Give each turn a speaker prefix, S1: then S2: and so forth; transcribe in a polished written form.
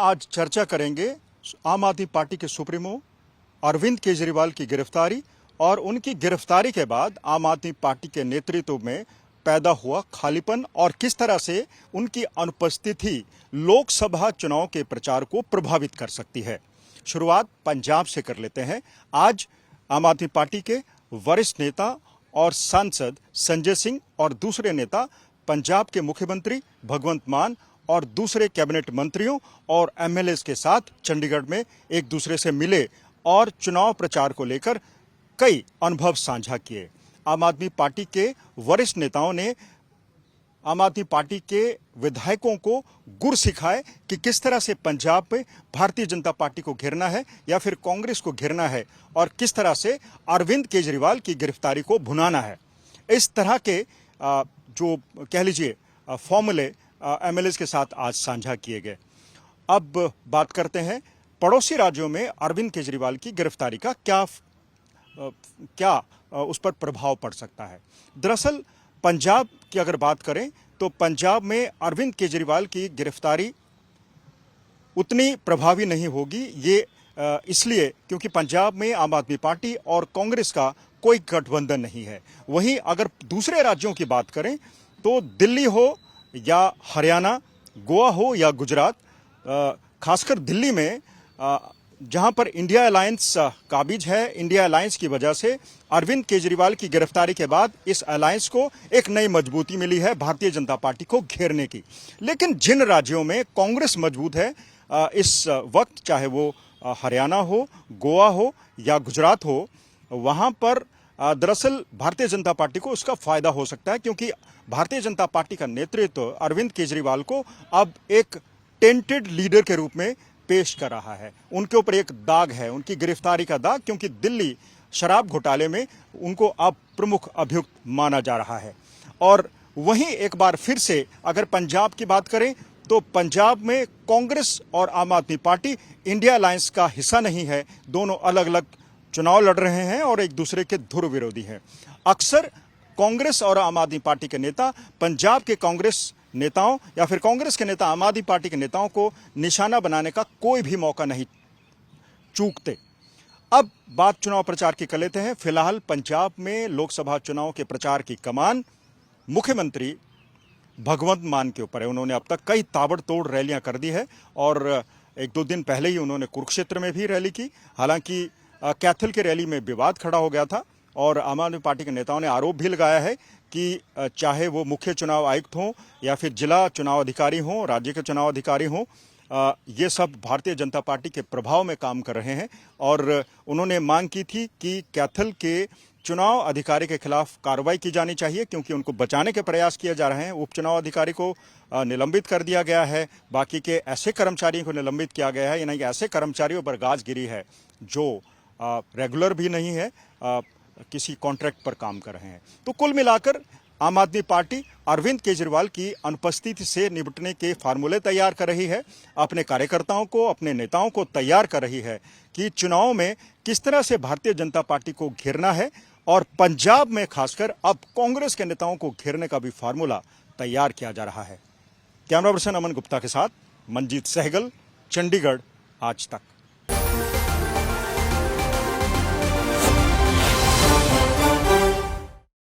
S1: आज चर्चा करेंगे आम आदमी पार्टी के सुप्रीमो अरविंद केजरीवाल की गिरफ्तारी और उनकी गिरफ्तारी के बाद आम आदमी पार्टी के नेतृत्व में पैदा हुआ खालीपन और किस तरह से उनकी अनुपस्थिति लोकसभा चुनाव के प्रचार को प्रभावित कर सकती है। शुरुआत पंजाब से कर लेते हैं। आज आम आदमी पार्टी के वरिष्ठ नेता और सांसद संजय सिंह और दूसरे नेता पंजाब के मुख्यमंत्री भगवंत मान और दूसरे कैबिनेट मंत्रियों और एमएलए के साथ चंडीगढ़ में एक दूसरे से मिले और चुनाव प्रचार को लेकर कई अनुभव साझा किए। आम आदमी पार्टी के वरिष्ठ नेताओं ने आम आदमी पार्टी के विधायकों को गुर सिखाए कि किस तरह से पंजाब में भारतीय जनता पार्टी को घेरना है या फिर कांग्रेस को घेरना है और किस तरह से अरविंद केजरीवाल की गिरफ्तारी को भुनाना है। इस तरह के जो कह लीजिए फॉर्मूले एमएलए के साथ आज साझा किए गए। अब बात करते हैं पड़ोसी राज्यों में अरविंद केजरीवाल की गिरफ्तारी का क्या उस पर प्रभाव पड़ सकता है। दरअसल पंजाब की अगर बात करें तो पंजाब में अरविंद केजरीवाल की गिरफ्तारी उतनी प्रभावी नहीं होगी। ये इसलिए क्योंकि पंजाब में आम आदमी पार्टी और कांग्रेस का कोई गठबंधन नहीं है। वहीं अगर दूसरे राज्यों की बात करें तो दिल्ली हो या हरियाणा, गोवा हो या गुजरात, खासकर दिल्ली में जहां पर इंडिया अलायंस काबिज है, इंडिया अलायंस की वजह से अरविंद केजरीवाल की गिरफ्तारी के बाद इस अलायंस को एक नई मजबूती मिली है भारतीय जनता पार्टी को घेरने की। लेकिन जिन राज्यों में कांग्रेस मजबूत है इस वक्त, चाहे वो हरियाणा हो, गोवा हो या गुजरात हो, वहां पर दरअसल भारतीय जनता पार्टी को उसका फायदा हो सकता है, क्योंकि भारतीय जनता पार्टी का नेतृत्व अरविंद केजरीवाल को अब एक टेंटेड लीडर के रूप में पेश कर रहा है। उनके ऊपर एक दाग है, उनकी गिरफ्तारी का दाग, क्योंकि दिल्ली शराब घोटाले में उनको अब प्रमुख अभियुक्त माना जा रहा है। और वहीं एक बार फिर से अगर पंजाब की बात करें तो पंजाब में कांग्रेस और आम आदमी पार्टी इंडिया अलायंस का हिस्सा नहीं है। दोनों अलग अलग चुनाव लड़ रहे हैं और एक दूसरे के धुर विरोधी हैं। अक्सर कांग्रेस और आम आदमी पार्टी के नेता पंजाब के कांग्रेस नेताओं या फिर कांग्रेस के नेता आम आदमी पार्टी के नेताओं को निशाना बनाने का कोई भी मौका नहीं चूकते। अब बात चुनाव प्रचार की कर लेते हैं। फिलहाल पंजाब में लोकसभा चुनाव के प्रचार की कमान मुख्यमंत्री भगवंत मान के ऊपर है। उन्होंने अब तक कई ताबड़तोड़ रैलियां कर दी है और एक दो दिन पहले ही उन्होंने कुरुक्षेत्र में भी रैली की। हालांकि कैथल की रैली में विवाद खड़ा हो गया था और आम आदमी पार्टी के नेताओं ने आरोप भी लगाया है कि चाहे वो मुख्य चुनाव आयुक्त हों या फिर जिला चुनाव अधिकारी हों, राज्य के चुनाव अधिकारी हों, ये सब भारतीय जनता पार्टी के प्रभाव में काम कर रहे हैं। और उन्होंने मांग की थी कि कैथल के चुनाव अधिकारी के खिलाफ कार्रवाई की जानी चाहिए, क्योंकि उनको बचाने के प्रयास किए जा रहे हैं। उपचुनाव अधिकारी को निलंबित कर दिया गया है, बाकी के ऐसे कर्मचारियों को निलंबित किया गया है, यानी ऐसे कर्मचारियों पर गाज गिरी है जो रेगुलर भी नहीं है, किसी कॉन्ट्रैक्ट पर काम कर रहे हैं। तो कुल मिलाकर आम आदमी पार्टी अरविंद केजरीवाल की अनुपस्थिति से निपटने के फार्मूले तैयार कर रही है, अपने कार्यकर्ताओं को, अपने नेताओं को तैयार कर रही है कि चुनाव में किस तरह से भारतीय जनता पार्टी को घेरना है। और पंजाब में खासकर अब कांग्रेस के नेताओं को घेरने का भी फार्मूला तैयार किया जा रहा है। कैमरा पर्सन अमन गुप्ता के साथ मंजीत सहगल, चंडीगढ़, आज तक।